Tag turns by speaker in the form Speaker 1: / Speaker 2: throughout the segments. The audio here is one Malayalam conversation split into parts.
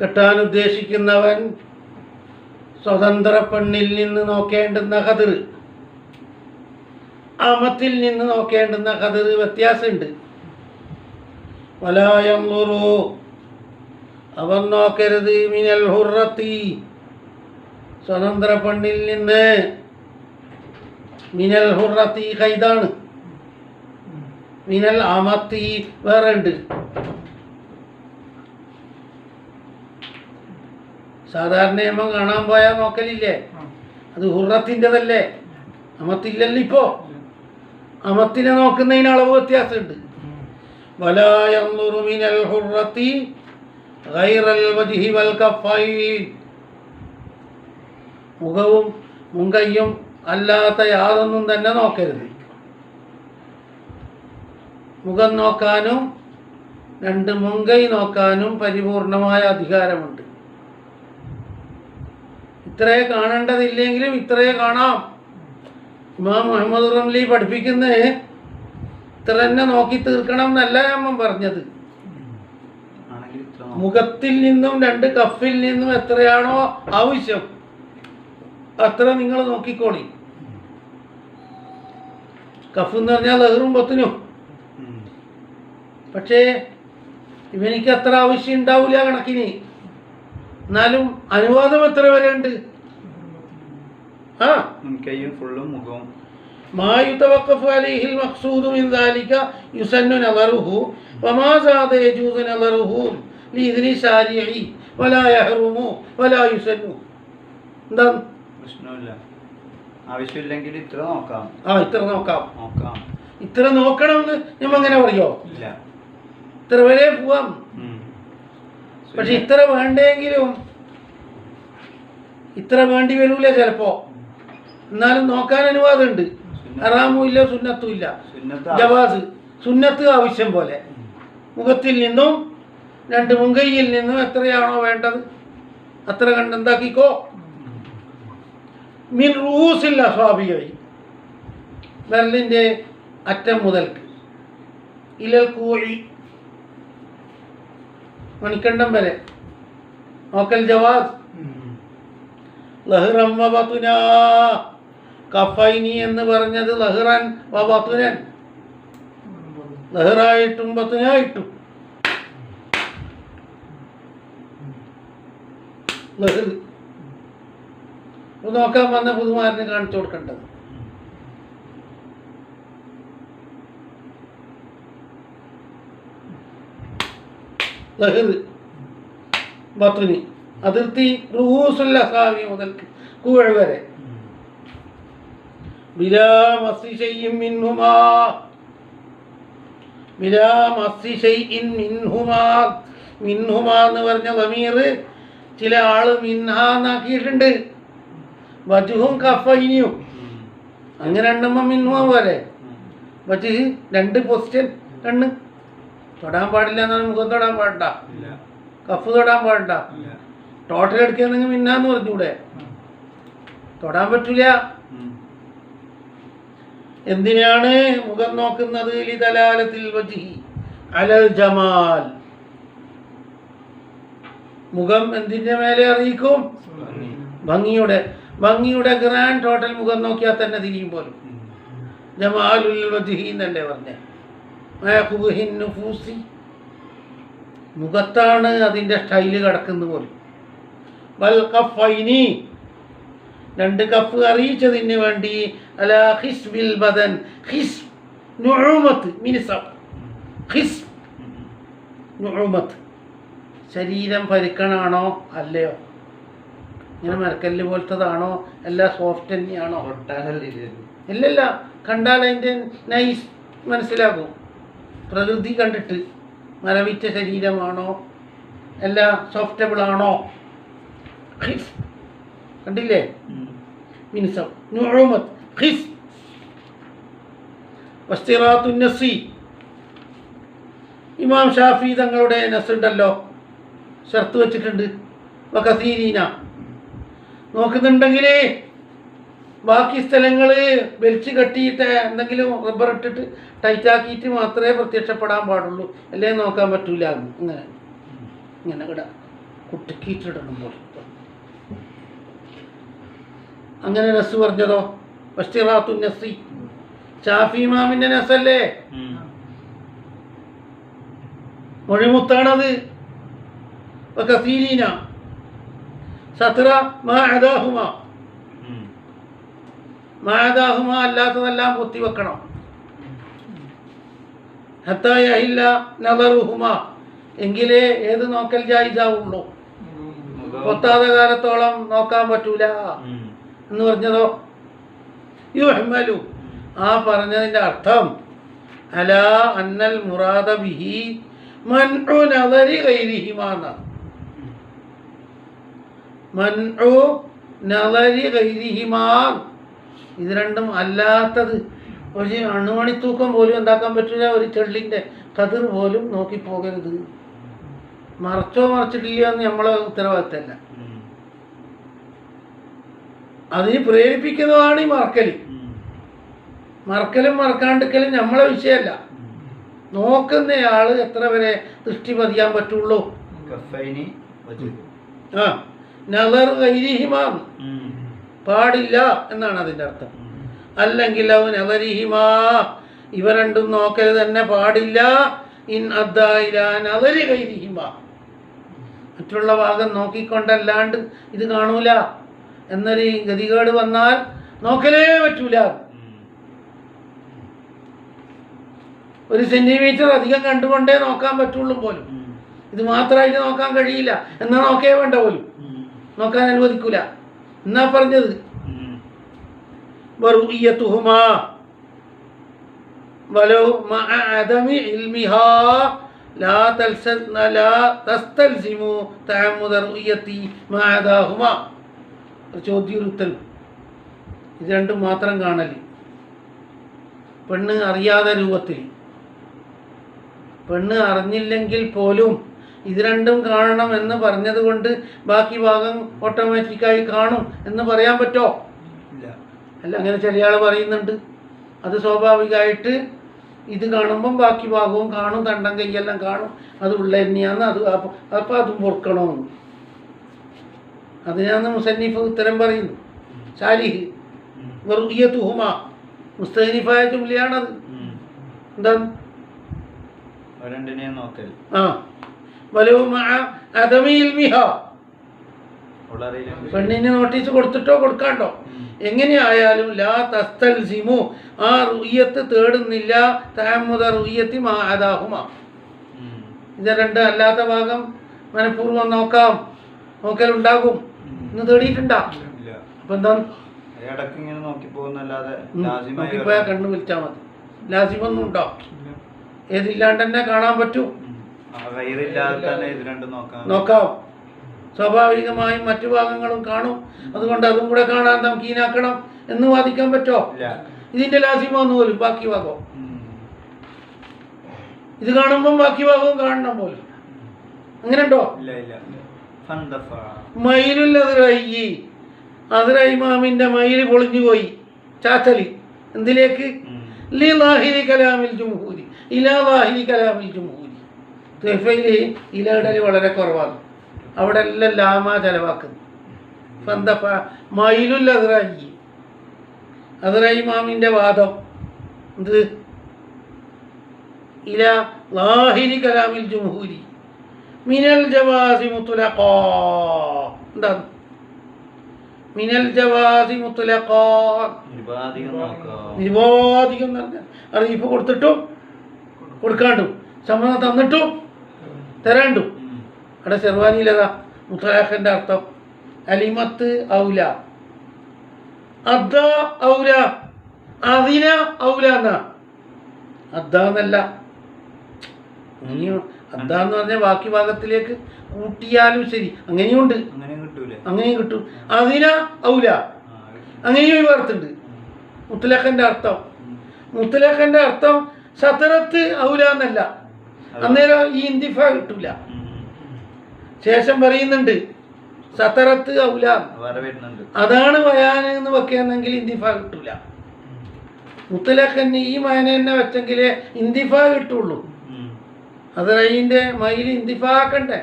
Speaker 1: കെട്ടാൻ ഉദ്ദേശിക്കുന്നവൻ സ്വതന്ത്ര പെണ്ണിൽ നിന്ന് നോക്കേണ്ടുന്ന ഖദർ, അമത്തിൽ നിന്ന് നോക്കേണ്ടുന്ന ഖദർ വ്യത്യാസമുണ്ട്. വലാ യൻദുറു, അവൻ നോക്കരുത്, മിനൽ ഹുറത്തി, സ്വതന്ത്ര പെണ്ണിൽ നിന്ന്. മിനൽ ഹുറത്തി ഖൈദാണ്, മിനൽ അമത്തി വേറെ ഉണ്ട്. സാധാരണ നിയമം കാണാൻ പോയാൽ നോക്കലില്ലേ, അത് ഹുറത്തിൻ്റെതല്ലേ, അമത്തില്ലല്ലോ. ഇപ്പോൾ അമത്തിനെ നോക്കുന്നതിന് അളവ് വ്യത്യാസമുണ്ട്. വലാ യൻദുറു മിനൽ ഹുറത്തി ഗൈറൽ വജ്ഹി വൽ കഫൈൻ, മുഖവും മുങ്കയ്യും അല്ലാത്ത യാതൊന്നും തന്നെ നോക്കരുത്. മുഖം നോക്കാനും രണ്ട് മുങ്കൈ നോക്കാനും പരിപൂർണമായ അധികാരമുണ്ട്. ഇത്രേ കാണേണ്ടതില്ലെങ്കിലും ഇത്രേ കാണാം. ഇമാം മുഹമ്മദ് റംലി പഠിപ്പിക്കുന്നത് ഇത്ര തന്നെ നോക്കി തീർക്കണം എന്നല്ല ഞാൻ പറഞ്ഞത്. മുഖത്തിൽ നിന്നും രണ്ട് കഫിൽ നിന്നും എത്രയാണോ ആവശ്യം അത്ര നിങ്ങൾ നോക്കിക്കോളി. കഫ് എന്ന് പറഞ്ഞാൽ ലഹറും ബത്തിനും. പക്ഷേ ഇവനിക്ക് അത്ര ആവശ്യം ഉണ്ടാവില്ല കണക്കിന്. എന്നാലും അനുവാദം എത്ര വരെ ഉണ്ട്? മാ യുതവഖഫു അലൈഹിൽ മഖ്സൂദു മിൻ ദാലിക യുസന്നു നദറുഹു വമാ സാദ യജൂസു നദറുഹു ലിഇദ്നി ശാരിഇ വലാ യഹ്റുമു വലാ യുസന്നു. എന്താ പ്രശ്നമില്ല, ആവശ്യമില്ലെങ്കിൽ ഇത്ര നോക്കാം. ഇത്ര നോക്കാം, ഇത്ര നോക്കണമെന്ന് നമ്മൾ അങ്ങനെ പറയോ? ഇല്ല, ഇത്ര വരെ പോവാം. പക്ഷെ ഇത്ര വേണ്ടെങ്കിലും ഇത്ര വേണ്ടി വരൂല ചിലപ്പോ. എന്നാലും നോക്കാൻ അനുവാദമുണ്ട്. ഹറാമും ഇല്ല, സുന്നത്തും ഇല്ല. ജവാസ്, സുന്നത്ത് ആവശ്യം പോലെ. മുഖത്തിൽ നിന്നും രണ്ട് മുങ്കയിൽ നിന്നും എത്രയാണോ വേണ്ടത് അത്ര കണ്ടെന്താക്കിക്കോ. മിൻ റൂസിൽ അസ്വാബിയായി, വിരലിൻ്റെ അറ്റം മുതൽക്ക്, ഇലൽ കൂഴി, മണിക്കണ്ടം വരെ നോക്കൽ ജവാസ്. ലഹ്റൻ വ ബത്ന, കഫൈനി എന്ന് പറഞ്ഞത് ലഹ്റൻ വ ബത്നൻ, ലഹ്റായിട്ടും ബത്നായിട്ടും. ലഹ്ർ നോക്കാൻ വന്ന പുതുമാരന് കാണിച്ചു കൊടുക്കേണ്ടത്. ലഹർ ബത്നി, അതിർത്തി റൂസുൽ അസാബി മുതൽക്ക് കൂഴ വരെ. ബിലാ മസ്സി ശൈഇൻ മിൻഹുമാ, ബിലാ മസ്സി ശൈഇൻ മിൻഹുമാ. മിൻഹുമാ എന്ന് പറഞ്ഞ ദമീർ ചില ആള് മിൻഹാന്നാക്കിയിട്ടുണ്ട്. വജുഹും കഫൈനിയും അങ്ങനെ എണ്ണുമ്പോൾ മിൻഹുമ പോലെ. വജുഹ് രണ്ട് പൊസിഷൻ കണ്ണ് തൊടാൻ പാടില്ല എന്നാണ്. മുഖം തൊടാൻ പാടില്ല, കഫ് തൊടാൻ പാടില്ല. ടോട്ടൽ എടുക്കുകയാണെങ്കിൽ മിന്നാന്ന് പറഞ്ഞൂടെ, തൊടാൻ പറ്റില്ല. എന്തിനാണ് മുഖം നോക്കുന്നത്? ലിദലാലത്തിൽ വജ്ഹി അലൽ ജമാൽ, മുഖം എന്തിൻ്റെ മേലെ അറിയിക്കും? ഭംഗിയുടെ. ഭംഗിയുടെ ഗ്രാൻഡ് ടോട്ടൽ മുഖം നോക്കിയാൽ തന്നെ തിരിയും പോലും. ജമാലുൽ വജ്ഹി എന്നല്ലേ പറഞ്ഞേ. മുഖത്താണ് അതിൻ്റെ സ്റ്റൈല് കിടക്കുന്നത് പോലും. വൽ കഫൈനി, രണ്ട് കഫ് അറിയിച്ചതിന് വേണ്ടി. അലാ ഹിസ്ബിൽ ബദൻ, ഹിസ് നുഉമത്ത് മിനിസം, ഹിസ് നുഉമത്ത്, ശരീരം പരുക്കണാണോ അല്ലയോ, ഇങ്ങനെ മരക്കല്ല് പോലത്തതാണോ അല്ല സോഫ്റ്റ് തന്നെയാണോ? ഇല്ലല്ല, കണ്ടാൽ അതിൻ്റെ നൈസ് മനസ്സിലാകും. പ്രകൃതി കണ്ടിട്ട് മരവിച്ച ശരീരമാണോ അല്ല സോഫ്റ്റബിൾ ആണോ? കണ്ടില്ലേ? മിനിസം നുഉമത്ത് ഖിസ്. വസ്തിറാത്തുൻ നസി, ഇമാം ഷാഫി തങ്ങളുടെ നസുണ്ടല്ലോ, ഷർത്ത് വെച്ചിട്ടുണ്ട്. വകസീരീന, നോക്കുന്നുണ്ടെങ്കിൽ ബാക്കി സ്ഥലങ്ങൾ വലിച്ചു കെട്ടിയിട്ട് എന്തെങ്കിലും റബ്ബർ ഇട്ടിട്ട് ടൈറ്റാക്കിയിട്ട് മാത്രമേ പ്രത്യക്ഷപ്പെടാൻ പാടുള്ളൂ, അല്ലെങ്കിൽ നോക്കാൻ പറ്റൂല. അങ്ങനെ ഇങ്ങനെ ഇടാം, കുട്ടിക്കീറ്റിടണം പോലെ. അങ്ങനെ നസ് പറഞ്ഞതോ വസ്തിറാത്തു നസി ഷാഫി ഇമാമിന്റെ നസല്ലേ, മൊഴിമുത്താണത്. കസീരീന സത്ര മാഅദാഹുമ, മാഅദാഹുമ അല്ലാത്തതെല്ലാം പൊത്തിവെക്കണം. ഹത്താ യഹില്ല നദറുഹുമ, എങ്കിലേ ഏത് നോക്കൽ ജായിസാവുള്ളൂ. പൊത്താതെ കാലത്തോളം നോക്കാൻ പറ്റൂല എന്ന് പറഞ്ഞതോ യുഹ്മലു, ആ പറഞ്ഞതിൻ്റെ അർത്ഥം അലാ അന്നൽ മുറാദ ബിഹി മൻഉ നദരി ഗൈരിഹിമാ, മൻഉ നദരി ഗൈരിഹിമാ, ഇത് രണ്ടും അല്ലാത്തത്. ഒരു അണുമണിത്തൂക്കം പോലും എന്താക്കാൻ പറ്റില്ല, ഒരു ചെള്ളിൻ്റെ കതിർ പോലും നോക്കിപ്പോകരുത്. മറച്ചോ മറച്ചിട്ടില്ല എന്ന് നമ്മളെ ഉത്തരവാദിത്തമല്ല. അതിന് പ്രേരിപ്പിക്കുന്നതാണ് ഈ മറക്കല്. മറക്കലും മറക്കാണ്ടിക്കലും നമ്മളെ വിഷയമല്ല. നോക്കുന്നയാള് എത്ര വരെ ദൃഷ്ടി പതിയാൻ പറ്റുള്ളൂ. ആ നദർ ഗൈരിഹിമാ പാടില്ല എന്നാണ് അതിൻ്റെ അർത്ഥം. അല്ലെങ്കിൽ അവൻ നദരിഹിമാ, ഇവ രണ്ടും നോക്കൽ തന്നെ പാടില്ല. ഇൻ അദ്ദായില നദരി ഗൈരിഹിമാ, മറ്റുള്ള ഭാഗം നോക്കിക്കൊണ്ടല്ലാണ്ട് ഇത് കാണൂല എന്നൊരു ഗതികേട് വന്നാൽ നോക്കലേ പറ്റൂല. ഒരു സെന്റിമീറ്റർ അധികം കണ്ടുകൊണ്ടേ നോക്കാൻ പറ്റുള്ളൂ പോലും. ഇത് മാത്രമായിട്ട് നോക്കാൻ കഴിയില്ല. എന്നാ നോക്കേ വേണ്ട പോലും, നോക്കാൻ അനുവദിക്കൂല എന്നാ പറഞ്ഞത്. വറുഇയതുഹുമാ വലൗ മഅ അദമി ഇൽമിഹാ ലാ തസ്തൽസിമു തഅമ്മുദ റുഇയതി മഅദാഹുമാ. ചോദ്യം ഉത്തരം. ഇത് രണ്ടും മാത്രം കാണല്. പെണ്ണ് അറിയാതെ രൂപത്തിൽ, പെണ്ണ് അറിഞ്ഞില്ലെങ്കിൽ പോലും ഇത് രണ്ടും കാണണം എന്ന് പറഞ്ഞത് കൊണ്ട് ബാക്കി ഭാഗം ഓട്ടോമാറ്റിക്കായി കാണും എന്ന് പറയാൻ പറ്റോ? അല്ല, അങ്ങനെ ചില ആൾ പറയുന്നുണ്ട്. അത് സ്വാഭാവികമായിട്ട് ഇത് കാണുമ്പം ബാക്കി ഭാഗവും കാണും, തണ്ടം കൈയെല്ലാം കാണും, അത് ഉള്ള തന്നെയാന്ന്. അത് അപ്പം അതും പൊറുക്കണമെന്ന്. അതിനാണ് മുസന്നിഫ് ഉത്തരം പറയുന്നു. സാലിഹ് വറുഇയതുഹുമ മുസ്തനിഫായ ജുംലയാണത്. എന്താ പെണ്ണിന് നോട്ടീസ് കൊടുത്തിട്ടോ കൊടുക്കാണ്ടോ എങ്ങനെയായാലും ലാ തസ്തൽസിമു, ആ റുഇയത്ത് തേടുന്നില്ല. തഅമ്മുദ റുഇയതി മാ അദാഹുമ, ഇത് രണ്ട് അല്ലാത്ത ഭാഗം മനഃപൂർവ്വം നോക്കലുണ്ടാകും എന്ന് തേടിയിട്ടുണ്ടാ. അപ്പൊ എന്താ നോക്കിപ്പോയാ കണ്ണു വിളിച്ചാൽ മതി. ലാസിമൊന്നും ഉണ്ടോ? ഏതില്ലാണ്ട് തന്നെ കാണാൻ പറ്റൂ. നോക്കാം. സ്വാഭാവികമായും മറ്റു ഭാഗങ്ങളും കാണും. അതുകൊണ്ട് അതും കൂടെ കാണാൻ തംകീനാക്കണം എന്ന് വാദിക്കാൻ പറ്റോ? ഇതിന്റെ ലാസിമൊന്നു പോലും ബാക്കി ഭാഗം ഇത് കാണുമ്പം ബാക്കി ഭാഗവും കാണണം പോലും. അങ്ങനെ ഉണ്ടോ? മയിലുൽ അദ്റഈ, അദ്റഈ ഇമാമിന്റെ മയില് പൊളിഞ്ഞു പോയി. ചാച്ചലി എന്തിലേക്ക്? ലിലാഹിരി കലാമിൽ ജുംഹൂരി, ഇലാ ലാഹിരി കലാമിൽ ജുംഹൂരി. തുഹഫയില് ഇലയിടൽ വളരെ കുറവാണ്. അവിടെ എല്ലാം ലാമ ചെലവാക്കുന്നു. ഫന്തഫ മയിലുൽ അദ്റഈ, അദ്റഈ ഇമാമിന്റെ വാദം എന്ത്? ഇലാ ലാഹിരി കലാമിൽ ജുംഹൂരി മിനൽ ജവാസി മുത്ലഖാ. എന്താണ് മിനൽ ജവാസി മുത്ലഖാ? നിരുപാധികം അറിയിപ്പ് കൊടുത്തിട്ടും കൊടുക്കാണ്ടും, സമ്മതം തന്നിട്ടും തരാണ്ടും. അവിടെ ഷെർവാനിയിലതാ മുത്തലാഖിന്റെ അർത്ഥം അലിമത്ത് ഔല, അദ്ദ ഔല, അതിന ഔല എന്നാ. അദ്ദാന്നല്ല, അങ്ങനെയോ അദ്ദാന്ന് പറഞ്ഞാൽ ബാക്കി ഭാഗത്തിലേക്ക് കൂട്ടിയാലും ശരി, അങ്ങനെയുണ്ട്, അങ്ങനെയും കിട്ടും. അതിന ഔല അങ്ങനെയും ഈ വാർത്തുണ്ട്. മുത്തലാഖിന്റെ അർത്ഥം, മുത്തലാഖിന്റെ അർത്ഥം സതറത്ത് ഔല എന്നല്ല. അന്നേരം ഈ ഇന്തിഫ കിട്ടൂല. ശേഷം പറയുന്നുണ്ട് സതറത്ത് ഔല, അതാണ് ബയാൻ എന്ന് വെക്കുകയാണെങ്കിൽ ഇന്തിഫ കിട്ടൂല. മുത്തലാഖിന് ഈ മയന തന്നെ വെച്ചെങ്കിലേ ഇന്തിഫ കിട്ടുള്ളൂ. അത് റൈൻ്റെ മയിൽ ഇന്തിഫ ആക്കണ്ടേ.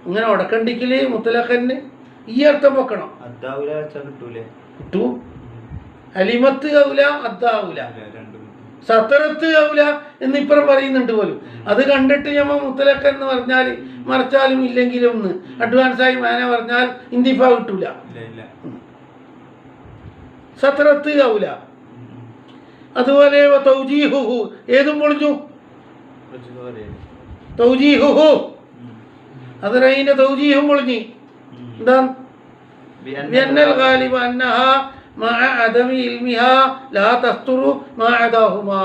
Speaker 1: അങ്ങനെ ഉടക്കണ്ടിക്കല് മുത്തലഖന് ഈ അർത്ഥം വെക്കണം. കിട്ടൂ. അലിമത്ത് ഔല അദ്ദാവൂല, സത്തറത്ത് ഔല എന്നിപ്പുറം പറയുന്നുണ്ട് പോലും. അത് കണ്ടിട്ട് ഞമ്മ മുത്തലഖൻ എന്ന് പറഞ്ഞാൽ മറച്ചാലും ഇല്ലെങ്കിലും ഒന്ന് അഡ്വാൻസായി മാന പറഞ്ഞാൽ ഇന്തിഫ കിട്ടൂല. സത്തറത്ത് ഔല. അതുപോലെ തൗജീഹുഹു ഏതും പൊളിഞ്ഞു. തൗജീഹുഹു അത് റൈന്റെ തൗജീഹും പൊളിഞ്ഞു. എന്താ ബിഅന്നൽ ഗാലിബ അന്നഹാ മഅ അദമി ഇൽമിഹാ ലാ തസ്തുറു മാ അദാഹുമാ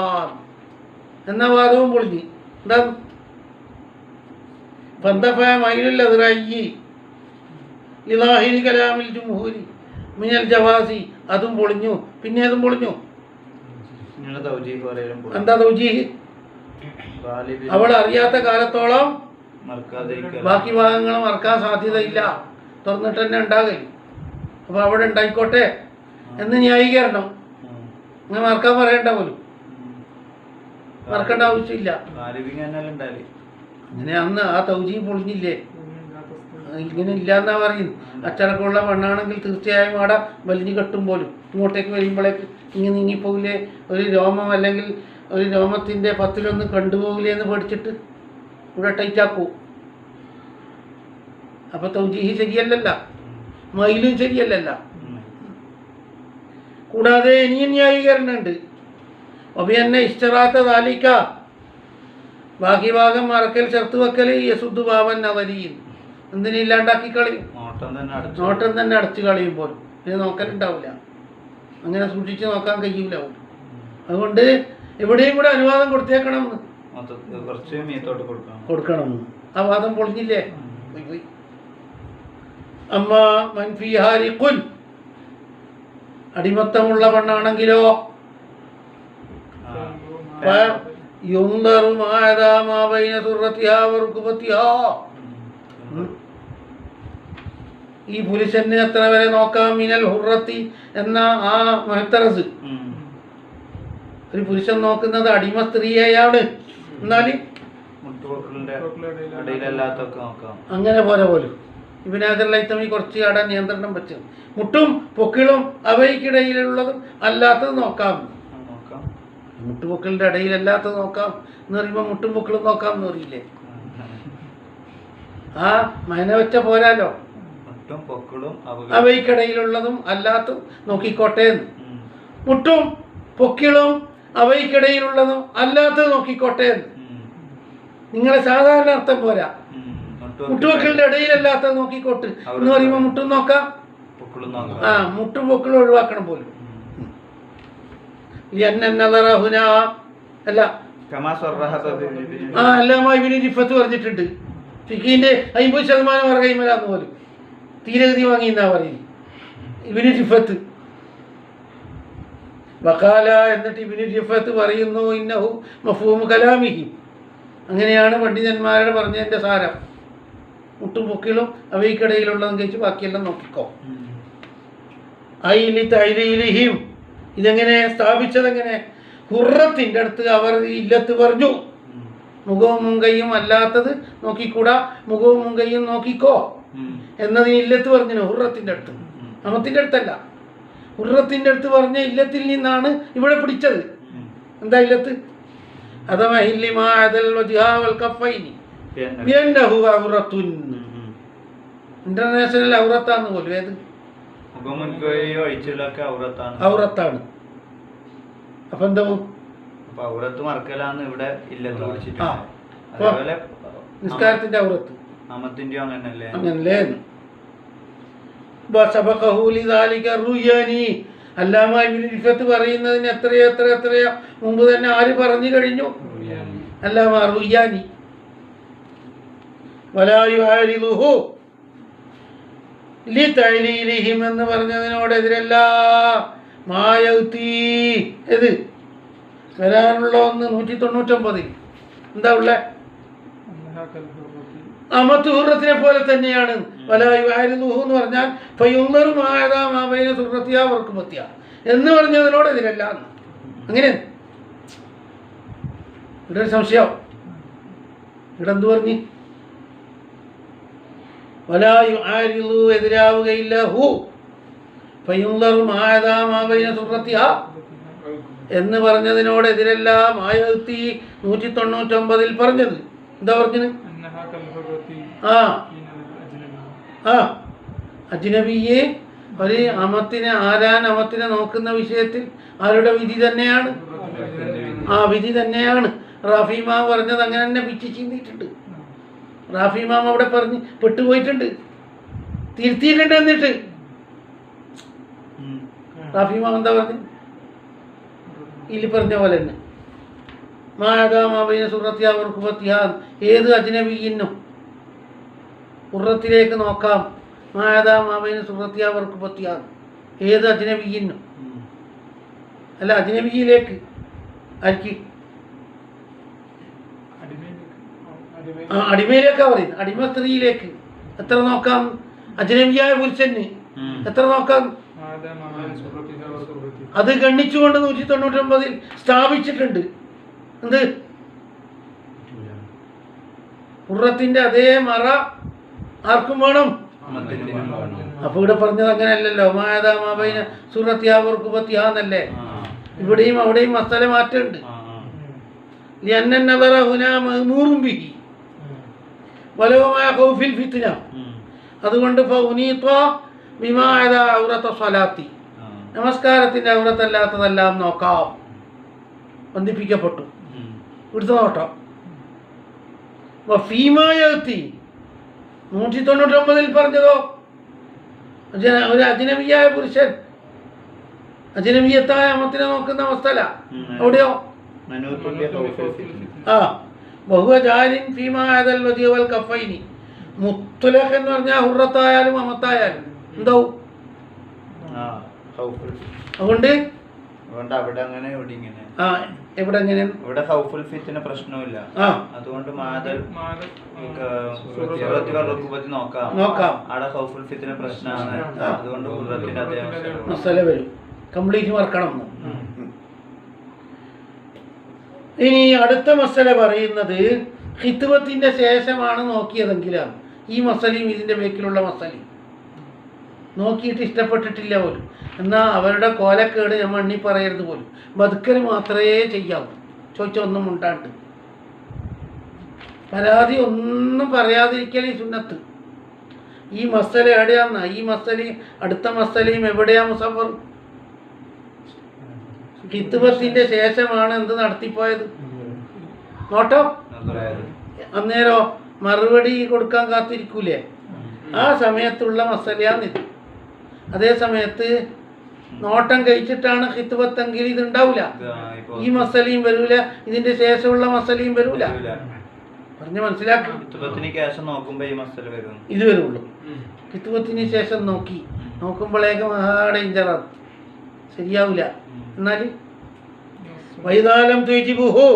Speaker 1: എന്ന വാദവും പൊളിഞ്ഞു. എന്താ ഫന്തഫഅ മൈലുൽ അദ്റഇ ലിളാഹിരി കലാമിൽ ജുംഹൂരി മിനൽ ജവാസി അതും പൊളിഞ്ഞു. പിന്നെ അതും പൊളിഞ്ഞു. എന്താ തൗജീഹ്? അവൾ അറിയാത്ത കാലത്തോളം ബാക്കി ഭാഗങ്ങൾ മറക്കാൻ സാധ്യതയില്ല, തുറന്നിട്ട് തന്നെ ഉണ്ടാകില്ല. അപ്പൊ അവിടെ ഉണ്ടായിക്കോട്ടെ എന്ന് ന്യായീകരണം. അങ്ങനെ മറക്കാൻ പറയണ്ട പോലും, മറക്കേണ്ട ആവശ്യമില്ല. അങ്ങനെ അന്ന് ആ തൗജീഹ് പൊളിഞ്ഞില്ലേ? ഇങ്ങനെ ഇല്ലാന്നാ പറയുന്നു. അച്ചടക്കമുള്ള പെണ്ണാണെങ്കിൽ തീർച്ചയായും അവിടെ വലിഞ്ഞു കെട്ടും പോലും. ഇങ്ങോട്ടേക്ക് വരുമ്പോഴേക്ക് ഇങ്ങനെ നീങ്ങിപ്പോകില്ലേ? ഒരു രോമം അല്ലെങ്കിൽ ഒരു രോമത്തിൻ്റെ 10-1 കണ്ടുപോകില്ലേ എന്ന് പഠിച്ചിട്ട് ഇവിടെ ടൈറ്റാക്കൂ. അപ്പൊ തൗജീഹ് ശരിയല്ലല്ല, മയിലും ശരിയല്ലല്ല. കൂടാതെ ഇനിയും ന്യായീകരണമുണ്ട്. ഒബിയെന്നെ ഇഷ്ടറാത്ത താലിക്ക ബാക്കി ഭാഗം മറക്കൽ ചേർത്ത് വെക്കൽ യസുദ്ധു ബാബൻ നവരീൻ എന്തിനില്ലാണ്ടാക്കി കളയും. നോട്ടം തന്നെ അടച്ചു കളയും പോലും. ഇത് നോക്കലുണ്ടാവില്ല. അങ്ങനെ സൂക്ഷിച്ച് നോക്കാൻ കഴിയൂല. അതുകൊണ്ട് എവിടെയും കൂടെ അനുവാദം കൊടുത്തേക്കണം, കൊടുക്കണം. ആ വാദം പൊളിഞ്ഞില്ലേ? അമ്മ മൻഫിഹാരിഖുൻ അടിമത്തമുള്ള പെണ്ണാണെങ്കിലോ യുൻദറു മാഅദാ മാ ബൈന സുറത്തിഹാ വറുകുബത്തിഹാ ഈ പുരുഷന് എത്ര വരെ നോക്കാം. മിനൽ ഹുറത്തി എന്ന ആ മഹത്തറസ് ഒരു പുരുഷൻ നോക്കുന്നത് അടിമ സ്ത്രീയെയാണ്. എന്നാലും അങ്ങനെ പോലെ പോലും ഇബിനാജി കുറച്ച് ആടാൻ നിയന്ത്രണം വെച്ചു. മുട്ടും പൊക്കിളും അവയ്ക്കിടയിലുള്ളതും അല്ലാത്തത് നോക്കാം. മുട്ടുപൊക്കിളിന്റെ ഇടയിലല്ലാത്തത് നോക്കാം എന്ന് പറയുമ്പോൾ മുട്ടും പൊക്കിളും നോക്കാം എന്ന് പറയില്ലേ? ആ മന വെച്ച പോരാലോ. അവയ്ക്കിടയിലുള്ളതും അല്ലാത്തതും നോക്കിക്കോട്ടെ എന്ന്. മുട്ടും പൊക്കിളും അവയ്ക്കിടയിലുള്ളതും അല്ലാത്തത് നോക്കിക്കോട്ടെ എന്ന്. നിങ്ങളെ സാധാരണ അർത്ഥം പോരാ. മുട്ടുപൊക്കിളിന്റെ ഇടയിലല്ലാത്തത് നോക്കിക്കോട്ട് എന്ന് പറയുമ്പോൾ മുട്ടും നോക്കാം, ആ മുട്ടും പൊക്കിളും ഒഴിവാക്കണം പോലും. അല്ല അല്ലാമ ഇബ്നു ജിഫത്ത് പറഞ്ഞിട്ടുണ്ട്. ഫിഖിന്റെ 50% വർഗയിമലാന്ന് പോലും തീരഗതി വാങ്ങിയെന്നാ പറയുന്നത് ഇബ്നു ജിഫത്ത്. വഖാല എന്നിട്ട് ഇബ്നു ജിഫത്ത് പറയുന്നു ഇന്നഹു മഫ്ഹൂമു കലാമിഹി അങ്ങനെയാണ് പണ്ഡിതന്മാരുടെ പറഞ്ഞതിന്റെ സാരം. മുട്ടും പൊക്കിളും അവയ്ക്കിടയിലുള്ളതും കഴിച്ച് ബാക്കിയെല്ലാം നോക്കിക്കോ. ഐലി തൈലീലിഹിം ഇതെങ്ങനെ സ്ഥാപിച്ചതെങ്ങനെ? ഹുറത്തിന്റെ അടുത്ത് അവർ ഇല്ലത്ത് പറഞ്ഞു മുഖവും മുങ്കയും അല്ലാത്തത് നോക്കിക്കൂടാ, മുഖവും മുങ്കയും നോക്കിക്കോ എന്നതിന് ഇല്ലത്ത് പറഞ്ഞു. ഹുറത്തിന്റെ അടുത്ത്, അമത്തിന്റെ അടുത്തല്ല. ഹുറത്തിന്റെ അടുത്ത് പറഞ്ഞ ഇല്ലത്തിൽ നിന്നാണ് ഇവിടെ പിടിച്ചത്. എന്താ ഇല്ലത്ത്? അഥവാ ഇന്റർനാഷണൽ ഔറത്താന്ന് പോലും. ഏത് ഔറത്താണ്? അപ്പൊ എന്താ നിസ്കാരത്തിന്റെ ഔറത്ത് അങ്ങനല്ലേ? അല്ലാമ ഇബ്നു ജിഫത്ത് പറയുന്നതിന് എത്രയോ മുമ്പ് തന്നെ ആര് പറഞ്ഞു കഴിഞ്ഞു? അല്ലാമ റുയ്യാനി. വലാ യുആരിദുഹു ലിതഅലീലിഹിം എന്ന് പറഞ്ഞതിനോടെതിരല്ല. മായൗതി ഇത് വരാനുള്ള 199 എന്താ ഉള്ളേ? അമത്ത് ഹുറത്തിനെ പോലെ തന്നെയാണ്. വലാ യുആരിദുഹു എന്ന് പറഞ്ഞാൽ ഫയുൻദറു മാഅദാ മാ ബൈന സുറത്തിഹാ വറുകുബത്തിഹാ എന്ന് പറഞ്ഞതിനോടെതിരല്ല. അങ്ങനെ ഇവിടെ സംശയം. ഇവിടെ എന്ത് പറഞ്ഞു? വലാ യുആരിളു എതിരാവുകയില്ല ഹു ഫയുൻദറു മാഅദാ മാ ബൈന സുറത്തിഹാ എന്ന് പറഞ്ഞതിനോട് എതിരെല്ലാം ആയത്തി 199 പറഞ്ഞത് എന്താ പറഞ്ഞത്? അജ്നബിയെ ഒരു അമത്തിനെ അമത്തിനെ നോക്കുന്ന വിഷയത്തിൽ ആരുടെ വിധി തന്നെയാണ്? വിധി തന്നെയാണ്. റാഫി ഇമാം പറഞ്ഞത് അങ്ങനെ തന്നെ പിച്ച് ചീന്തിയിട്ടുണ്ട്. റാഫി ഇമാം അവിടെ പറഞ്ഞ് പെട്ടുപോയിട്ടുണ്ട്, തിരുത്തിയിട്ടുണ്ട്. എന്നിട്ട് റാഫി ഇമാം എന്താ പറഞ്ഞു? ഇതിൽ പറഞ്ഞ പോലെ തന്നെ മാതാമാബൈന സുറത്തിയാ ഏത് അജ്നബിയിനും ഉറത്തിലേക്ക് നോക്കാം. മാതാമാബൈന സുറത്തിയാ ഏത് അജ്നബിയിനും അല്ല, അജ്നബിയിലേക്ക് ആർക്ക്? അടിമയിലേക്കാ പറയുന്നത്. അടിമ സ്ത്രീയിലേക്ക് എത്ര നോക്കാം? അജ്നബിയായ പുരുഷന് എത്ര നോക്കാം? അത് ഗണ്ണിച്ചുകൊണ്ട് 199 സ്ഥാപിച്ചിട്ടുണ്ട്. എന്ത്? ഉറത്തിന്റെ അതേ മറ ആർക്കും വേണം. അപ്പൊ ഇവിടെ പറഞ്ഞത് അങ്ങനെയല്ലല്ലോ. മാതാമാബൈന സുറത്തിയാന്നല്ലേ. ഇവിടെയും അവിടെയും മസാല മാറ്റമുണ്ട്. അതുകൊണ്ട് നമസ്കാരത്തിന്റെ ഔറത്തല്ലാത്തതെല്ലാം നോക്കാം. ബന്ധിപ്പിക്കപ്പെട്ടു. ഇവിടുത്തെ നോട്ടം 199 പറഞ്ഞതോ ഒരു അജ്നബിയായ പുരുഷൻ അജ്നബിയത്തായ അമത്തിനെ നോക്കുന്ന അവസ്ഥല. അവിടെയോ ബഹുജാലിൻ ഫീമാഅദൽ വജ്ഹി വൽ കഫൈനി മുത്ലഖ് എന്ന് പറഞ്ഞാൽ ഹുറത്തായാലും അമത്തായാലും എന്താവും? അതുകൊണ്ട്
Speaker 2: അവിടെ അങ്ങനെ
Speaker 1: എവിടെ എങ്ങനെ
Speaker 2: ഇവിടെ ഖൗഫുൽ ഫിത്ന പ്രശ്നമില്ല. അതുകൊണ്ട് നോക്കാം. അവിടെ ഖൗഫുൽ ഫിത്ന പ്രശ്നമാണ്. അതുകൊണ്ട് ഖുർറത്തിന്റെ അതേ
Speaker 1: മസല വരും. കംപ്ലീറ്റ് മറക്കണം. ഇനി അടുത്ത മസല പറയുന്നത് ഖിത്വത്തിന്റെ ശേഷമാണ് നോക്കിയതെങ്കിലാണ്. ഈ മസലയും ഇതിന്റെ ബേക്കിലുള്ള മസലയും നോക്കിയിട്ട് ഇഷ്ടപ്പെട്ടിട്ടില്ല പോലും. എന്നാൽ അവരുടെ കോലക്കേട് നമ്മൾ എണ്ണി പറയരുത് പോലും. ബതുക്കൽ മാത്രമേ ചെയ്യാവൂ. ചോദിച്ചൊന്നും ഉണ്ടാണ്ട് പരാതി ഒന്നും പറയാതിരിക്കൽ ഈ സുന്നത്ത്. ഈ മസല എവിടെയാന്ന? ഈ മസലയും അടുത്ത മസലയും എവിടെയാ മുസഫർ? ഖിത്വത്തിന്റെ ശേഷമാണ് എന്ത് നടത്തിപ്പോയത്? നോട്ടോ അന്നേരോ മറുപടി കൊടുക്കാൻ കാത്തിരിക്കൂലേ? ആ സമയത്തുള്ള മസലയാന്നിത്. അതേ സമയത്ത് നോട്ടം കഴിച്ചിട്ടാണ് ഖിത്വത്തെങ്കിൽ ഇത് ഉണ്ടാവില്ല. ഈ മസലയും വരൂല, ഇതിന്റെ ശേഷമുള്ള മസലയും വരൂല. പറഞ്ഞ് മനസ്സിലാക്കി. ഇത് വരുള്ളൂ. ഖിത്വത്തിന് ശേഷം നോക്കുമ്പോഴേക്കും മഹാ ഡേഞ്ചറാണ്, ശരിയാവില്ല. എന്നാല് വൈതാലം തുജിബുഹു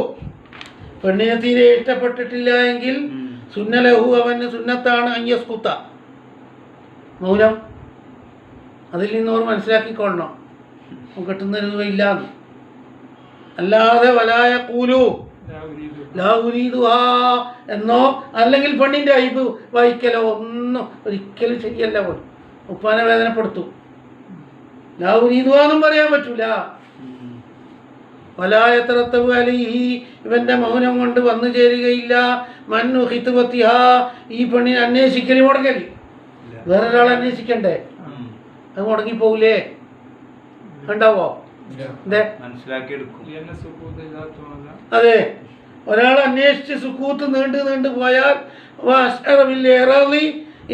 Speaker 1: പെണ്ണിനെ തീരെ ഇഷ്ടപ്പെട്ടിട്ടില്ല എങ്കിൽ സുന്നലഹു അവന് സുന്നത്താണ് അയ്യസ്കുത്ത മൗനം. അതിൽ നിന്നോർ മനസ്സിലാക്കിക്കൊള്ളണം കിട്ടുന്ന രൂപയില്ല. അല്ലാതെ വലായ കൂലു എന്നോ അല്ലെങ്കിൽ പെണ്ണിന്റെ അയ്ബ് വായിക്കലോ ഒന്നും ഒരിക്കലും ശരിയല്ല. പോലും ഉപ്പാനെ വേദനപ്പെടുത്തും. ലാവുരീതുവാന്നും പറയാൻ പറ്റൂല. വലായത്തറത്തബു അലൈഹി ഇവന്റെ മൗനം കൊണ്ട് വന്നു ചേരുകയില്ല. മന്നു ഖിത്വത്തിഹ ഈ പെണ്ണിനെ അന്വേഷിക്കൽ മുടങ്ങൽ. വേറൊരാൾ അന്വേഷിക്കണ്ടേ? അത് മുടങ്ങിപ്പോകൂലേ? ഉണ്ടാവോ? അതെ, ഒരാൾ അന്വേഷിച്ച് സുക്കൂത്ത് നീണ്ടു പോയാൽ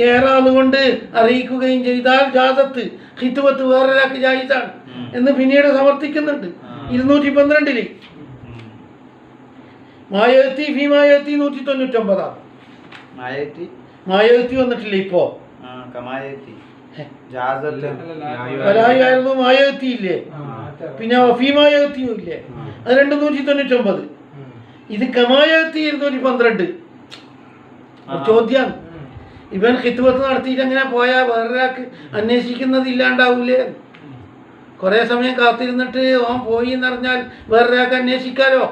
Speaker 1: ഏറാള് കൊണ്ട് അറിയിക്കുകയും ചെയ്താൽ ജാസത്ത് ഖിത്വത്ത് വേറൊരാൾക്ക് ജായിസാണ് എന്ന് പിന്നീട് സമർത്ഥിക്കുന്നുണ്ട് 212 മായത്തി ഫീമായത്തി 199 മായത്തി വന്നിട്ടില്ല ഇപ്പോ. വലായായിരുന്നു മായത്തി ഇല്ലേ, പിന്നെ ഫീമായത്തിയും ഇല്ലേ. അത് 199. ഇത് കമായത്തി 212. ചോദ്യം, ഇവൻ ഖിത്വത്ത് നടത്തിയിട്ട് അങ്ങനെ പോയാൽ വേറൊരാൾക്ക് അന്വേഷിക്കുന്നത് ഇല്ലാണ്ടാവൂലേ? കുറെ സമയം കാത്തിരുന്നിട്ട് ഓൻ പോയി എന്നറിഞ്ഞാൽ വേറൊരാൾക്ക് അന്വേഷിക്കാലോ.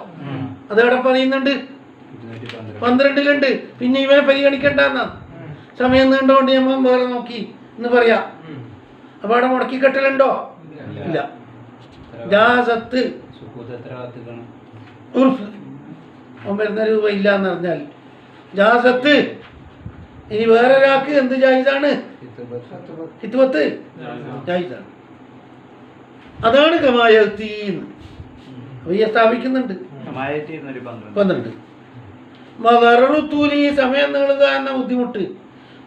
Speaker 1: അതെവിടെ പറയുന്നുണ്ട്? 12 പിന്നെ ഇവനെ പരിഗണിക്കണ്ടെന്നാ. സമയം നീണ്ടുകൊണ്ട് നമ്മൾ വേറെ നോക്കി എന്ന് പറയാം. അപ്പോൾ അവിടെ മുടക്കിക്കെട്ടലുണ്ടോ? ഇല്ല. ജാസത്ത് ഉർഫ് വരുന്ന രൂപ ഇല്ല എന്ന് പറഞ്ഞാൽ ജാസത്ത്. ഇനി വേറെ ഒരാൾക്ക് എന്ത് ജായിസാണ്? ഹിത്വത്ത് ജായിസാണ്. അതാണ് കമായത്തീന്ന് സ്ഥാപിക്കുന്നുണ്ട്. 12 മദറുത്തൂലി സമയം നീളുക എന്ന ബുദ്ധിമുട്ട്.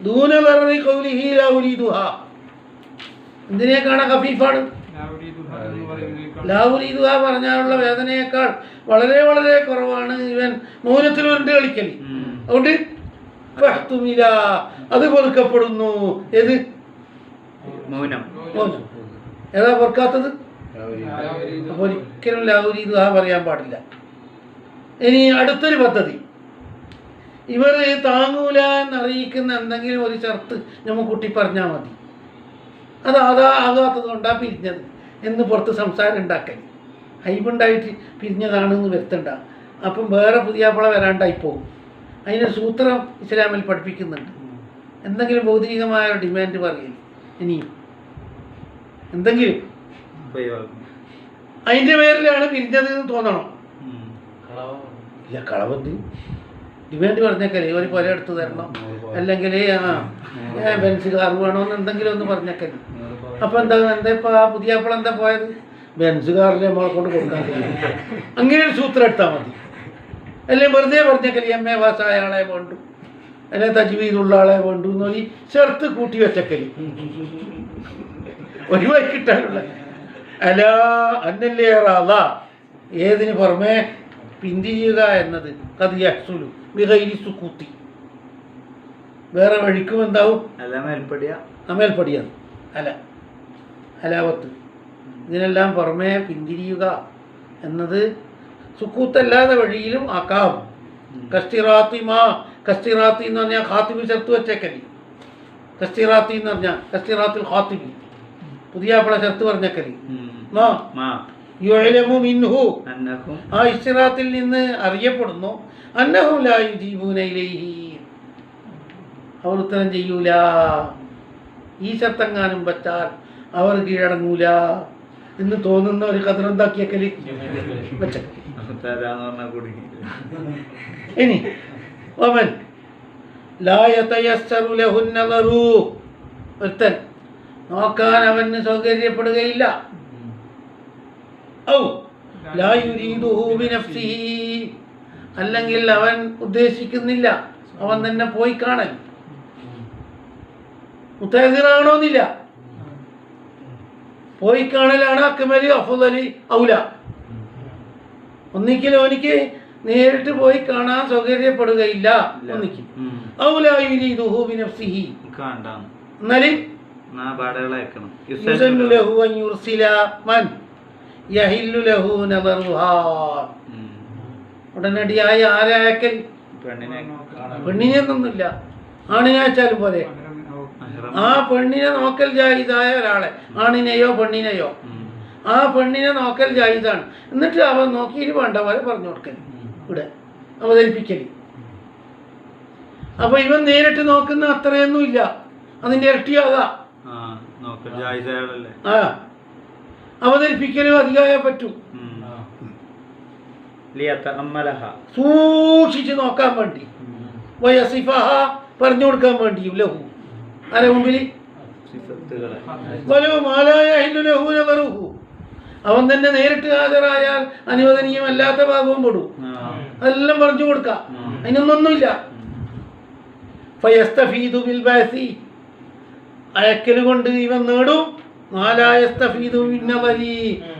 Speaker 1: ദൂനലറി കൗലിഹി ലാ ഉരീദുഹ എന്തിനേക്കാണ് ഖഫീഫാണ്? ലാ ഉരീദുഹ പറഞ്ഞാലുള്ള വേദനയേക്കാൾ വളരെ വളരെ കുറവാണ് ഇവൻ മൗനത്തിൽ ഉരുണ്ട് കളിക്കൽ. അതുകൊണ്ട് ഫഹ്തുമില അത് പൊറുക്കപ്പെടുന്നു. ഏത് മൗനം? ഏതാ പൊറുക്കാത്തത്? അപ്പോൾ ഒരിക്കലും ലാ ഉരീദുഹ പറയാൻ പാടില്ല. ഇനി അടുത്തൊരു പദ്ധതി, ഇവർ താങ്ങൂല എന്നറിയിക്കുന്ന എന്തെങ്കിലും ഒരു ഷർത്ത് നമുക്ക് കുട്ടി പറഞ്ഞാൽ മതി. അത് ആകാത്തത് കൊണ്ടാണ് പിരിഞ്ഞത് എന്ന് പുറത്ത് സംസാരം ഉണ്ടാക്കൽ. ഹൈബുണ്ടായിട്ട് പിരിഞ്ഞതാണെന്ന് വരുത്തണ്ട. അപ്പം വേറെ പുതിയാപ്പള വരാണ്ടായി പോകും. അതിന് സൂത്രം ഇസ്ലാമിൽ പഠിപ്പിക്കുന്നുണ്ട്. എന്തെങ്കിലും ഭൗതികമായ ഒരു ഡിമാൻഡ് പറയില്ല. ഇനിയും എന്തെങ്കിലും അതിൻ്റെ പേരിലാണ് പിരിഞ്ഞത് എന്ന് തോന്നണം. ഇല്ല, കളവന്ത് ഡിമാൻഡ് പറഞ്ഞേക്കല്ലേ ഒരു പുര എടുത്ത് തരണം, അല്ലെങ്കിൽ ബെൻസ് കാർ വേണമെന്ന് എന്തെങ്കിലും ഒന്ന് പറഞ്ഞേക്കല്ലേ. അപ്പം എന്താ ഇപ്പോൾ ആ പുതിയാപ്പിള എന്താ പോയത്? ബെൻസ് കാറിൽ നമ്മളെ കൊണ്ട് കൊടുക്കാൻ കഴിയും. അങ്ങനെ ഒരു സൂത്രം എടുത്താൽ മതി. അല്ലെങ്കിൽ വെറുതെ പറഞ്ഞേക്കല്ലേ MA പാസ്സായ ആളെ വേണ്ടു, അല്ലെ തജ്വീദുള്ള ആളെ വേണ്ടു എന്നൊരു ചേർത്ത് കൂട്ടി വെച്ചേക്കല് ഒഴിവാക്കി കിട്ടാനുള്ള അല്ല അന്നല്ലേറാത ഏതിന് പുറമെ പിന്തിരിയുക എന്നത് കഥയസുലു മികൈലി സുക്കൂത്തി വേറെ വഴിക്കും എന്താവും? മേൽപ്പടിയാണ് അല അലാവത്ത്. ഇതിനെല്ലാം പുറമെ പിന്തിരിയുക എന്നത് സുക്കൂത്തല്ലാതെ വഴിയിലും ആക്കാം. കസ്തിറാത്തി എന്ന് പറഞ്ഞാൽ ഖാത്തിബ് ചേർത്ത് വെച്ചേക്കല്ലേ. കസ്തിറാത്തി എന്ന് പറഞ്ഞാൽ കസ്തിറാത്തിൽ ഖാത്തിബി പുതിയാപ്പിള ചേർത്ത് പറഞ്ഞേക്കല്ലേ. യുഅലമു മിൻഹു ആ ഇസ്തിറാത്തിൽ നിന്ന് അറിയപ്പെടുന്നു അന്നഹും ലാ യുജീബൂന ഇലൈഹി അവർ ഉത്തരം ചെയ്യൂല. ഈ ശർത്തെങ്ങാനും പറ്റാൽ അവർ കീഴടങ്ങൂല എന്ന് തോന്നുന്ന ഒരു കഥ എന്താക്കിയേക്കല് വെച്ച. ഇനി അവൻ ലാ യതയസ്സറു ലഹു നദറു ഒരുത്തൻ നോക്കാൻ അവന് സൗകര്യപ്പെടുകയില്ല. ഔ ലാ യുരീദുഹു ബിനഫ്സിഹി അല്ലെങ്കിൽ അവൻ ഉദ്ദേശിക്കുന്നില്ല, അവൻ തന്നെ പോയി കാണൽ. മുത്തഹസിറാകണമെന്നില്ല, പോയി കാണലാണ് അക്മലി അഫ്ളലി ഔല. ഒന്നിക്കലും എനിക്ക് നേരിട്ട് പോയി കാണാൻ സൗകര്യപ്പെടുകയില്ല. ഒന്നിക്ക് ഔല യുരീദുഹു ബിനഫ്സിഹി എന്നാലും യുസല്ലു ലഹു അൻ യുർസില മൻ യഹില്ലു ലഹു നദറുഹാ ഉടനടിയായി ആരെ അയക്കൽ? പെണ്ണിനെ ഒന്നുമില്ല, ആണിനെ അയച്ചാലും പോലെ. ആ പെണ്ണിനെ നോക്കൽ ജായിസായ ഒരാളെ, ആണിനെയോ പെണ്ണിനെയോ, ആ പെണ്ണിനെ നോക്കൽ ജായിസാണ്. എന്നിട്ട് അവൻ നോക്കിയിട്ട് വേണ്ട പോലെ പറഞ്ഞു കൊടുക്കൽ, ഇവിടെ അവതരിപ്പിക്കൽ. അപ്പൊ ഇവൻ നേരിട്ട് നോക്കുന്ന അത്രയൊന്നുമില്ല, അതിന്റെ ഇരട്ടിയാകാം. അവതരിപ്പിക്കലും അധികമായ പറ്റൂ. സൂക്ഷിച്ച് നോക്കാൻ വേണ്ടി വയസിഫഹ പറഞ്ഞു കൊടുക്കാൻ വേണ്ടിയും ലഹു ആരെ മുമ്പിൽ അവൻ തന്നെ നേരിട്ട് ഹാജരായാൽ അനുവദനീയമല്ലാത്ത ഭാഗവും പെടും. അതെല്ലാം പറഞ്ഞു കൊടുക്കാം, അതിനൊന്നൊന്നുമില്ല. ഫയസ്തഫീദു ബിൽ ബഅസി അയക്കൽ കൊണ്ട് ഇവൻ നേടും.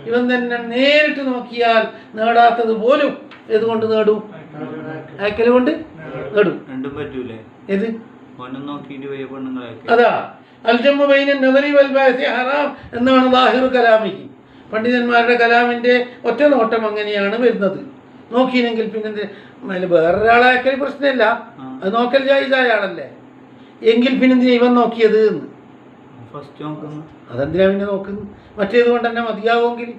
Speaker 1: ഇവൻ തന്നെ നേരിട്ട് നോക്കിയാൽ നേടാത്തത് പോലും ഏതുകൊണ്ട് നേടും? അയക്കൽ കൊണ്ട് നേടും. ഏത്? അതാ അൽജമ്മു ബൈന നദരി വൽ ബഅസി ഹറാം എന്നാണ് ലാഹിറു കലാമിഹി. പണ്ഡിതന്മാരുടെ കലാമിന്റെ ഒറ്റ നോട്ടം അങ്ങനെയാണ് വരുന്നത്. നോക്കിയില്ലെങ്കിൽ പിന്നെ വേറൊരാളെ അയക്കൽ പ്രശ്നമില്ല, അത് നോക്കൽ ജായിസായ ആളല്ലേ. എങ്കിൽ പിന്നെന്തിനാ ഇവൻ നോക്കിയത് എന്ന്? അതെന്തിനാ പിന്നെ നോക്കുന്നത്? മറ്റേത് കൊണ്ട് തന്നെ മതിയാവുമെങ്കിൽ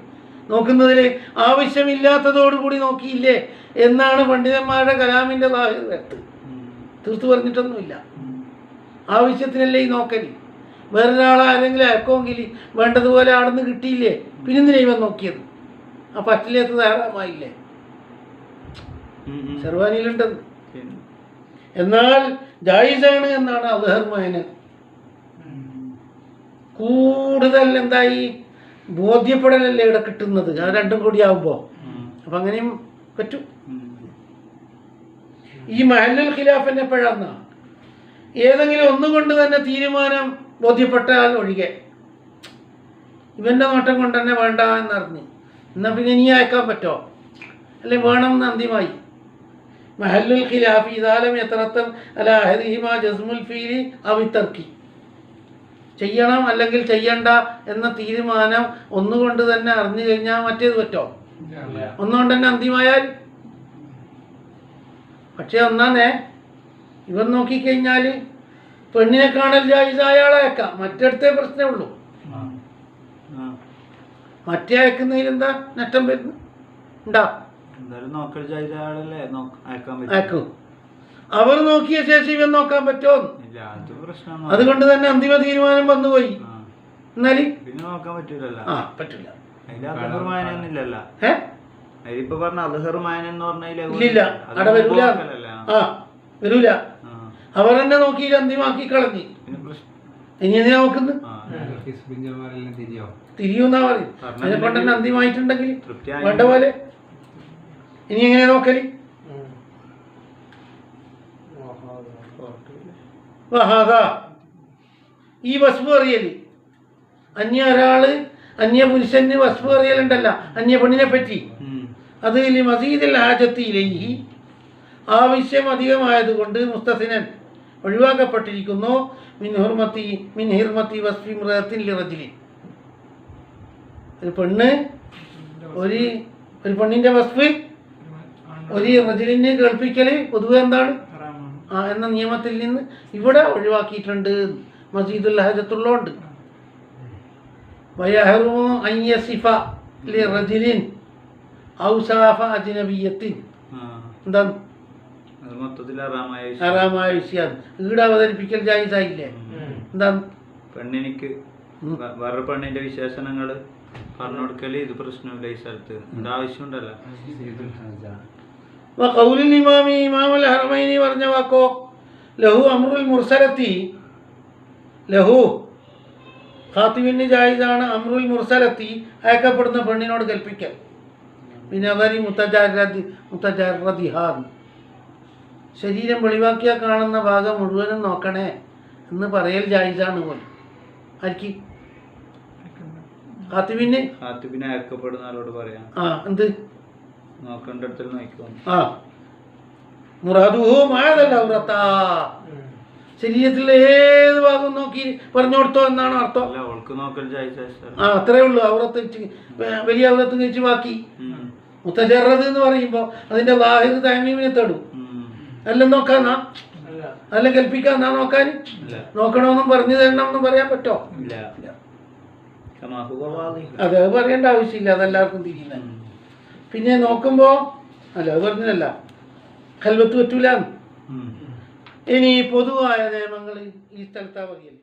Speaker 1: നോക്കുന്നതിൽ ആവശ്യമില്ലാത്തതോടുകൂടി നോക്കിയില്ലേ എന്നാണ് പണ്ഡിതന്മാരുടെ കലാമിൻ്റെ ലാഹിർ വ്യക്ത്. തീർത്തു പറഞ്ഞിട്ടൊന്നുമില്ല. ആവശ്യത്തിനല്ലേ ഈ നോക്കല്. വേറൊരാളാരെങ്കിലും അയക്കുമെങ്കിൽ വേണ്ടതുപോലെ ആടുന്ന് കിട്ടിയില്ലേ, പിന്നെന്തിനാ ഇവൻ നോക്കിയത്? ആ പറ്റില്ലാത്തത് ഹറാമായില്ലേ? ഷെർവാനിയിലുണ്ടെന്ന്. എന്നാൽ ജായിസാണ് എന്നാണ് അദ്ഹർമാന്. കൂടുതൽ എന്തായി ബോധ്യപ്പെടലല്ലേ ഇവിടെ കിട്ടുന്നത്, അത് രണ്ടും കൂടി ആവുമ്പോൾ. അപ്പം അങ്ങനെയും പറ്റും. ഈ മഹല്ലുൽ ഖിലാഫിനെ എപ്പോഴാന്നാ ഏതെങ്കിലും ഒന്നുകൊണ്ട് തന്നെ തീരുമാനം ബോധ്യപ്പെട്ടാൽ ഒഴികെ, ഇവൻ്റെ നോട്ടം കൊണ്ട് തന്നെ വേണ്ട എന്നറിഞ്ഞ് എന്നാൽ പിന്നെ ഇനി അയക്കാൻ പറ്റുമോ? അല്ലെങ്കിൽ വേണം എന്ന് അന്തിമായി. മഹല്ലുൽ ഖിലാഫി ഇദാലം യതറത്തബ് അലാ അഹദിഹിമാ ജസ്മുൽ ഫീലി അവ തർക്കി, ചെയ്യണം അല്ലെങ്കിൽ ചെയ്യണ്ട എന്ന തീരുമാനം ഒന്നുകൊണ്ട് തന്നെ അറിഞ്ഞു കഴിഞ്ഞാൽ മറ്റേത് പറ്റുമോ? ഒന്നുകൊണ്ട് തന്നെ അന്തിമായാൽ. പക്ഷെ ഒന്നാന്നേ ഇവൻ നോക്കിക്കഴിഞ്ഞാൽ പെണ്ണിനെ കാണൽ ജായിസ് അയാളെ അയക്കാം, മറ്റടുത്തേ പ്രശ്നമേ ഉള്ളൂ. മറ്റേ അയക്കുന്നതിലെന്താ നഷ്ടം വരുന്നു? ഉണ്ടാ അയക്കും. അവർ നോക്കിയ ശേഷം ഇവൻ നോക്കാൻ പറ്റുമോ? അതുകൊണ്ട് തന്നെ അന്തിമ തീരുമാനം വന്നുപോയി. എന്നാല് ആ പറ്റില്ല. ഇല്ല അവിടെ വരൂല. ആ വരൂല. അവർ തന്നെ നോക്കിയിട്ട് അന്തിമാക്കി കളഞ്ഞ്. ഇനി എന്തിനാ നോക്കുന്നു? തിരിയൂന്നാ പറയും. അതിനെ കൊണ്ട് തന്നെ അന്തിമായിട്ടുണ്ടെങ്കിൽ വേണ്ട പോലെ. ഇനി എങ്ങനെ നോക്കല്? ഈ വസ്തു അറിയല്, അന്യ പുരുഷന് വസ്തു അറിയലുണ്ടല്ല അന്യ പെണ്ണിനെ പറ്റി, അത് മസീദിൽ ഹാജത്തിയിലേക്ക് ആവശ്യം അധികമായതുകൊണ്ട് മുസ്തസിനൻ ഒഴിവാക്കപ്പെട്ടിരിക്കുന്നു. മിൻ ഹിർമത്തി വസ്ഫി മൃഗത്തിൻ ലിറജിലി. ഒരു പെണ്ണ് ഒരു പെണ്ണിന്റെ വസ്ഫ് ഒരു റജുലിന് കേൾപ്പിക്കൽ പൊതുവെ എന്താണ് എന്ന നിയമത്തിൽ നിന്ന് ഇവിടെ ഒഴിവാക്കിയിട്ടുണ്ട്. മസീദുൽ ഹാജത്തുള്ളതുകൊണ്ട് വയഹറുമു അൻ യസിഫ ലിറജുലിൻ ഔസാഫ അജ്നബിയ്യത്തിൻ. എന്താണ് ഹറാമായ വിഷയം ഈടെ അവതരിപ്പിക്കൽ ജായിസായില്ലേ? എന്താണ്
Speaker 2: പെണ്ണിനിക്ക് വേറെ പെണ്ണിന്റെ വിശേഷണങ്ങൾ പറഞ്ഞു കൊടുക്കല് ഇത് പ്രശ്നമില്ല. ഈ സ്ഥലത്ത് ഇത് ആവശ്യമുണ്ടല്ലോ.
Speaker 1: ഖൗലുൽ ഇമാമി ഇമാമുൽ ഹറമൈനി പറഞ്ഞ വാക്കോ ലഹു അംറുൽ മുർസലത്തി, ലഹു ഖാത്തിബിന് ജായിസാണ് അംറുൽ മുർസലത്തി അയക്കപ്പെടുന്ന പെണ്ണിനോട് കൽപ്പിക്കൽ. പിന്നെ അവരി മുത്തജാറദിഹാ, ശരീരം വെളിവാക്കിയാൽ കാണുന്ന ഭാഗം മുഴുവനും നോക്കണേ എന്ന് പറയൽ ജായിസാണ് പോലും. ആർക്ക്? ഖാത്തിബിന്
Speaker 2: അയക്കപ്പെടുന്ന ആളോട് പറയാം.
Speaker 1: ആ എന്ത്
Speaker 2: നോക്കണ്ടത്തിൽ നോക്കും.
Speaker 1: ആ മുറാദുഹു മാദൽ ഔറത്താ, ശരീരത്തിലെ ഏത് ഭാഗം നോക്കി പറഞ്ഞു കൊടുത്തോ എന്നാണോ അർത്ഥം? ആ അത്രേ ഉള്ളൂ. ഔറത്ത് വലിയ ഔറത്ത് കഴിച്ച് ബാക്കി മുത്തജറദ് എന്ന് പറയുമ്പോൾ അതിന്റെ ലാഹിദ് തൈമീമിനെ തേടും. എല്ലാം നോക്കാന്നാ അല്ല കൽപ്പിക്കാന്നാ നോക്കാൻ? നോക്കണമെന്നും പറഞ്ഞു തരണം എന്നും പറയാൻ പറ്റോ? അത് പറയേണ്ട ആവശ്യമില്ല, അതെല്ലാവർക്കും തിരിയുന്ന. പിന്നെ നോക്കുമ്പോ അല്ല അത് പറഞ്ഞതല്ല കൽവത്ത് പറ്റൂല. ഇനി പൊതുവായ നിയമങ്ങൾ ഈ സ്ഥലത്താ പറയൽ